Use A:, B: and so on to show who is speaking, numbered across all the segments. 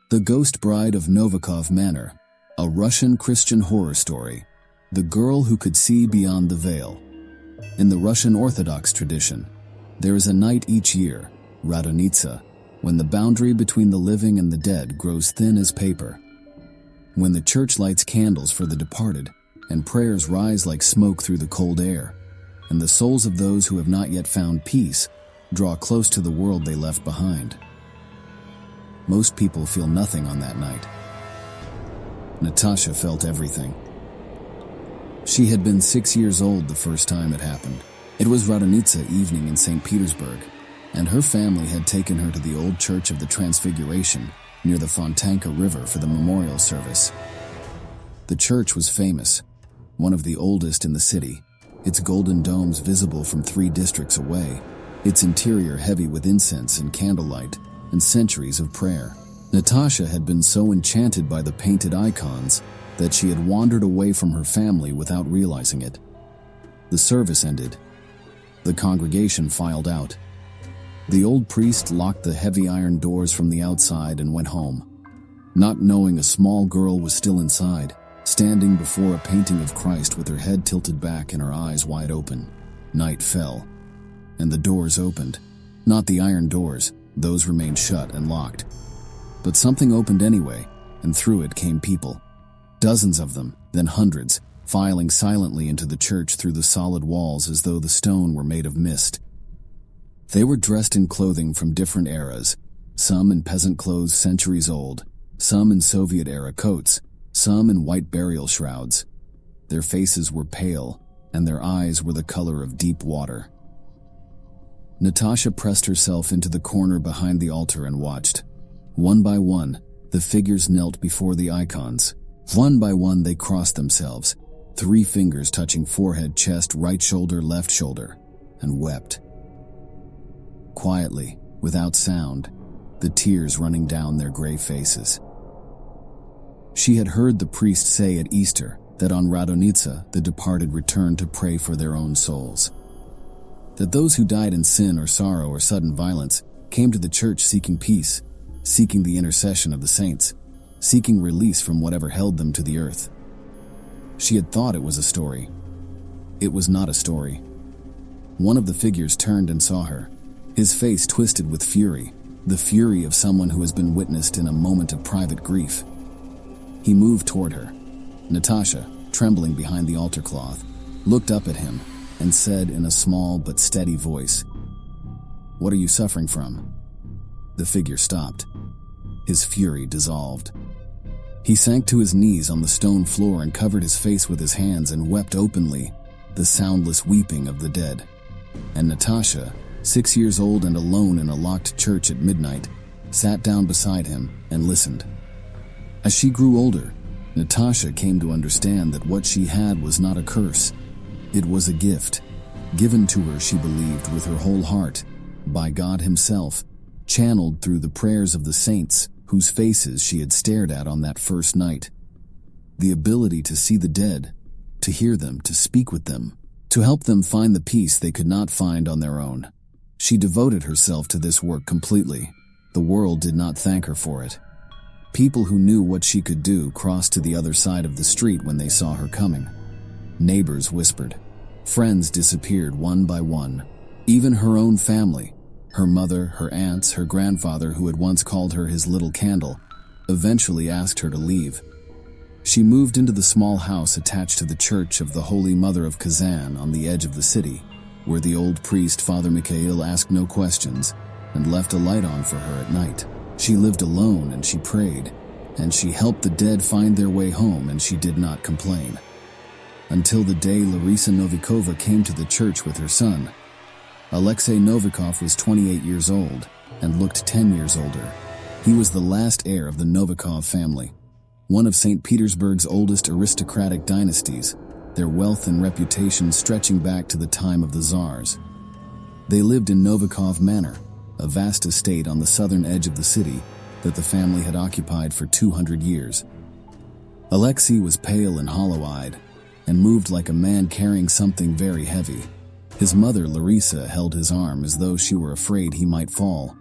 A: The Ghost Bride of Novikov Manor, a Russian Christian horror story. The girl who could see beyond the veil. In the Russian Orthodox tradition, there is a night each year, Radonitsa, when the boundary between the living and the dead grows thin as paper. When the church lights candles for the departed, and prayers rise like smoke through the cold air, and the souls of those who have not yet found peace draw close to the world they left behind. Most people feel nothing on that night. Natasha felt everything. She had been 6 years old the first time it happened. It was Radonitsa evening in St. Petersburg, and her family had taken her to the old Church of the Transfiguration near the Fontanka River for the memorial service. The church was famous, one of the oldest in the city, its golden domes visible from 3 districts away, its interior heavy with incense and candlelight, and centuries of prayer. Natasha had been so enchanted by the painted icons that she had wandered away from her family without realizing it. The service ended. The congregation filed out. The old priest locked the heavy iron doors from the outside and went home, not knowing a small girl was still inside, standing before a painting of Christ with her head tilted back and her eyes wide open. Night fell, and the doors opened. Not the iron doors, those remained shut and locked. But something opened anyway, and through it came people. Dozens of them, then hundreds, filing silently into the church through the solid walls as though the stone were made of mist. They were dressed in clothing from different eras, some in peasant clothes centuries old, some in Soviet-era coats, some in white burial shrouds. Their faces were pale, and their eyes were the color of deep water. Natasha pressed herself into the corner behind the altar and watched. One by one, the figures knelt before the icons. One by one, they crossed themselves, 3 fingers touching forehead, chest, right shoulder, left shoulder, and wept. Quietly, without sound, the tears running down their gray faces. She had heard the priest say at Easter that on Radonitsa the departed returned to pray for their own souls. That those who died in sin or sorrow or sudden violence came to the church seeking peace, seeking the intercession of the saints, seeking release from whatever held them to the earth. She had thought it was a story. It was not a story. One of the figures turned and saw her, his face twisted with fury, the fury of someone who has been witnessed in a moment of private grief. He moved toward her. Natasha, trembling behind the altar cloth, looked up at him and said in a small but steady voice, "What are you suffering from?" The figure stopped. His fury dissolved. He sank to his knees on the stone floor and covered his face with his hands and wept openly, the soundless weeping of the dead. And Natasha, 6 years old and alone in a locked church at midnight, sat down beside him and listened. As she grew older, Natasha came to understand that what she had was not a curse. It was a gift, given to her, she believed, with her whole heart, by God Himself, channeled through the prayers of the saints whose faces she had stared at on that first night. The ability to see the dead, to hear them, to speak with them, to help them find the peace they could not find on their own. She devoted herself to this work completely. The world did not thank her for it. People who knew what she could do crossed to the other side of the street when they saw her coming. Neighbors whispered. Friends disappeared one by one. Even her own family, her mother, her aunts, her grandfather, who had once called her his little candle, eventually asked her to leave. She moved into the small house attached to the Church of the Holy Mother of Kazan on the edge of the city, where the old priest, Father Mikhail, asked no questions and left a light on for her at night. She lived alone and she prayed, and she helped the dead find their way home, and she did not complain. Until the day Larisa Novikova came to the church with her son. Alexei Novikov was 28 years old and looked 10 years older. He was the last heir of the Novikov family, one of St. Petersburg's oldest aristocratic dynasties, their wealth and reputation stretching back to the time of the Tsars. They lived in Novikov Manor, a vast estate on the southern edge of the city that the family had occupied for 200 years. Alexei was pale and hollow-eyed, and moved like a man carrying something very heavy. His mother, Larisa, held his arm as though she were afraid he might fall.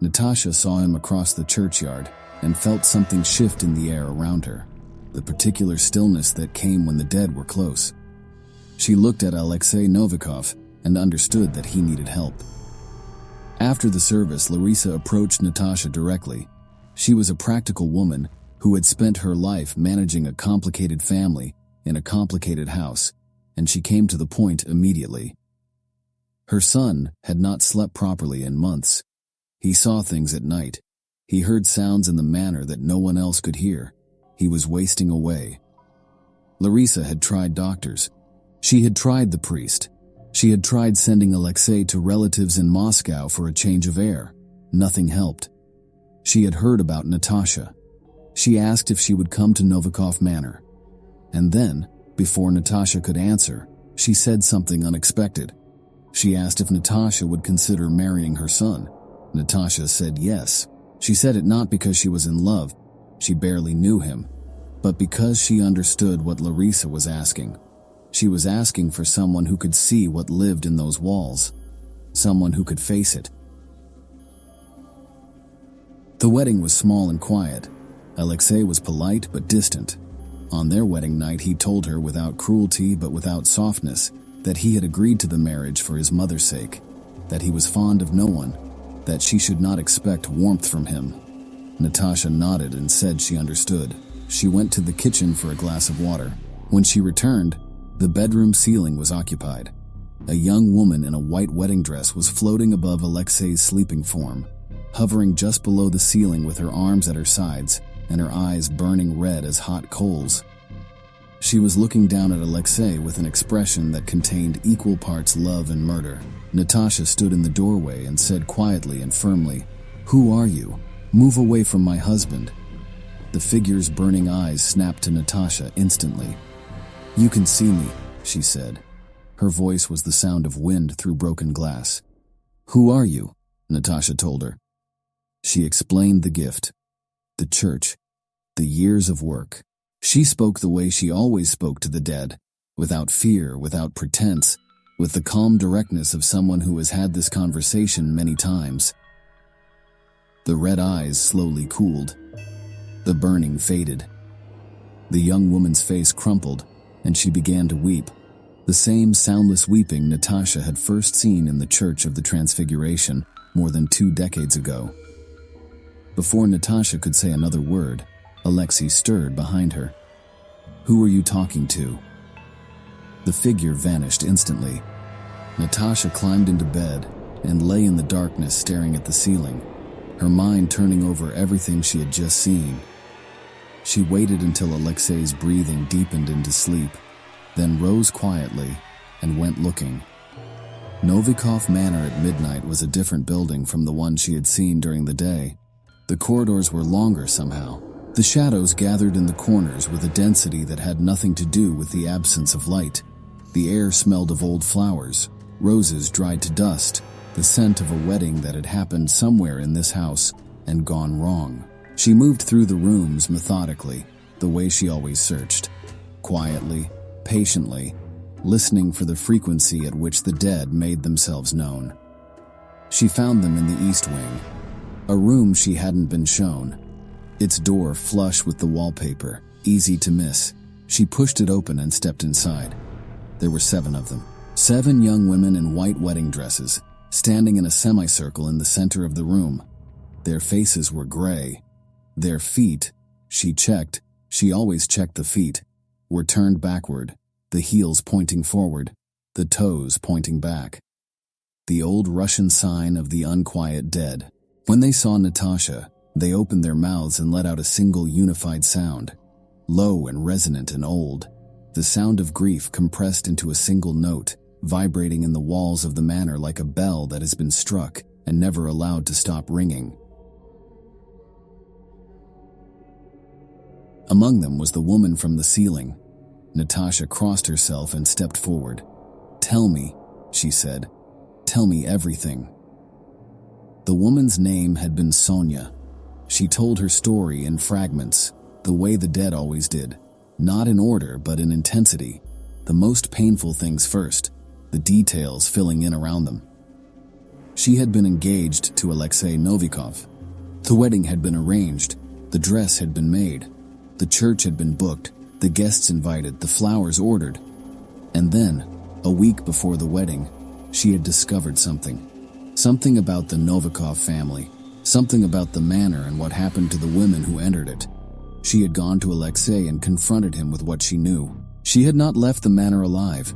A: Natasha saw him across the churchyard, and felt something shift in the air around her, the particular stillness that came when the dead were close. She looked at Alexei Novikov and understood that he needed help. After the service, Larisa approached Natasha directly. She was a practical woman who had spent her life managing a complicated family in a complicated house, and she came to the point immediately. Her son had not slept properly in months. He saw things at night. He heard sounds in the manner that no one else could hear. He was wasting away. Larisa had tried doctors. She had tried the priest. She had tried sending Alexei to relatives in Moscow for a change of air. Nothing helped. She had heard about Natasha. She asked if she would come to Novikov Manor. And then, before Natasha could answer, she said something unexpected. She asked if Natasha would consider marrying her son. Natasha said yes. She said it not because she was in love, she barely knew him, but because she understood what Larisa was asking. She was asking for someone who could see what lived in those walls, someone who could face it. The wedding was small and quiet. Alexei was polite but distant. On their wedding night, he told her without cruelty but without softness that he had agreed to the marriage for his mother's sake, that he was fond of no one, that she should not expect warmth from him. Natasha nodded and said she understood. She went to the kitchen for a glass of water. When she returned, the bedroom ceiling was occupied. A young woman in a white wedding dress was floating above Alexei's sleeping form, hovering just below the ceiling with her arms at her sides and her eyes burning red as hot coals. She was looking down at Alexei with an expression that contained equal parts love and murder. Natasha stood in the doorway and said quietly and firmly, "Who are you? Move away from my husband." The figure's burning eyes snapped to Natasha instantly. "You can see me," she said. Her voice was the sound of wind through broken glass. "Who are you?" Natasha told her. She explained the gift, the church, the years of work. She spoke the way she always spoke to the dead, without fear, without pretense, with the calm directness of someone who has had this conversation many times. The red eyes slowly cooled. The burning faded. The young woman's face crumpled, and she began to weep, the same soundless weeping Natasha had first seen in the Church of the Transfiguration more than 2 decades ago. Before Natasha could say another word, Alexei stirred behind her. "Who are you talking to?" The figure vanished instantly. Natasha climbed into bed and lay in the darkness staring at the ceiling, her mind turning over everything she had just seen. She waited until Alexei's breathing deepened into sleep, then rose quietly and went looking. Novikov Manor at midnight was a different building from the one she had seen during the day. The corridors were longer somehow. The shadows gathered in the corners with a density that had nothing to do with the absence of light. The air smelled of old flowers, roses dried to dust, the scent of a wedding that had happened somewhere in this house and gone wrong. She moved through the rooms methodically, the way she always searched. Quietly, patiently, listening for the frequency at which the dead made themselves known. She found them in the east wing, a room she hadn't been shown. Its door flush with the wallpaper, easy to miss. She pushed it open and stepped inside. There were 7 of them. 7 young women in white wedding dresses, standing in a semicircle in the center of the room. Their faces were gray. Their feet, she always checked the feet, were turned backward, the heels pointing forward, the toes pointing back. The old Russian sign of the unquiet dead. When they saw Natasha, they opened their mouths and let out a single unified sound, low and resonant and old, the sound of grief compressed into a single note, vibrating in the walls of the manor like a bell that has been struck and never allowed to stop ringing. Among them was the woman from the ceiling. Natasha crossed herself and stepped forward. "Tell me," she said. "Tell me everything." The woman's name had been Sonia. She told her story in fragments, the way the dead always did, not in order but in intensity, the most painful things first, the details filling in around them. She had been engaged to Alexei Novikov. The wedding had been arranged. The dress had been made. The church had been booked, the guests invited, the flowers ordered. And then, a week before the wedding, she had discovered something. Something about the Novikov family, something about the manor and what happened to the women who entered it. She had gone to Alexei and confronted him with what she knew. She had not left the manor alive.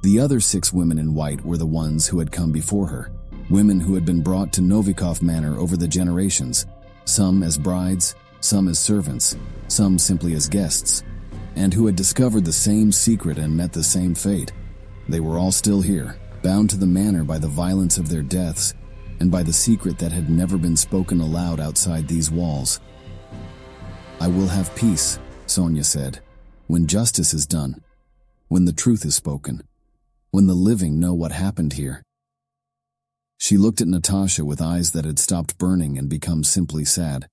A: The other 6 women in white were the ones who had come before her, women who had been brought to Novikov Manor over the generations, some as brides, some as servants, some simply as guests, and who had discovered the same secret and met the same fate. They were all still here, bound to the manor by the violence of their deaths and by the secret that had never been spoken aloud outside these walls. "I will have peace," Sonia said, "when justice is done, when the truth is spoken, when the living know what happened here." She looked at Natasha with eyes that had stopped burning and become simply sad.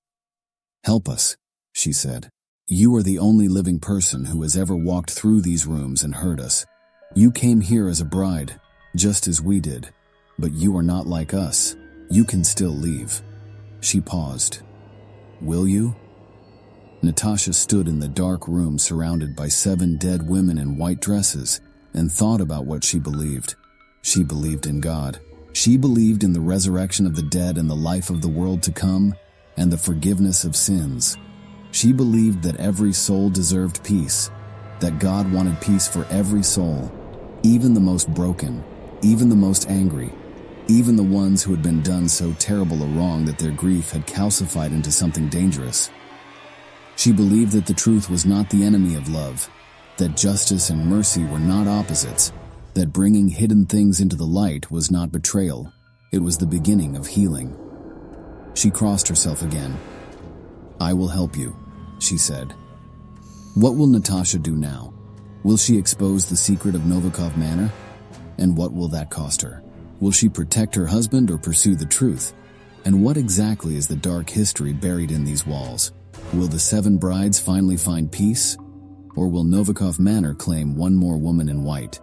A: "Help us," she said. "You are the only living person who has ever walked through these rooms and heard us. You came here as a bride, just as we did, but you are not like us. You can still leave." She paused. "Will you?" Natasha stood in the dark room surrounded by 7 dead women in white dresses and thought about what she believed. She believed in God. She believed in the resurrection of the dead and the life of the world to come and the forgiveness of sins. She believed that every soul deserved peace, that God wanted peace for every soul, even the most broken, even the most angry, even the ones who had been done so terrible a wrong that their grief had calcified into something dangerous. She believed that the truth was not the enemy of love, that justice and mercy were not opposites, that bringing hidden things into the light was not betrayal, it was the beginning of healing. She crossed herself again. "I will help you," she said. What will Natasha do now? Will she expose the secret of Novikov Manor? And what will that cost her? Will she protect her husband or pursue the truth? And what exactly is the dark history buried in these walls? Will the 7 brides finally find peace? Or will Novikov Manor claim one more woman in white?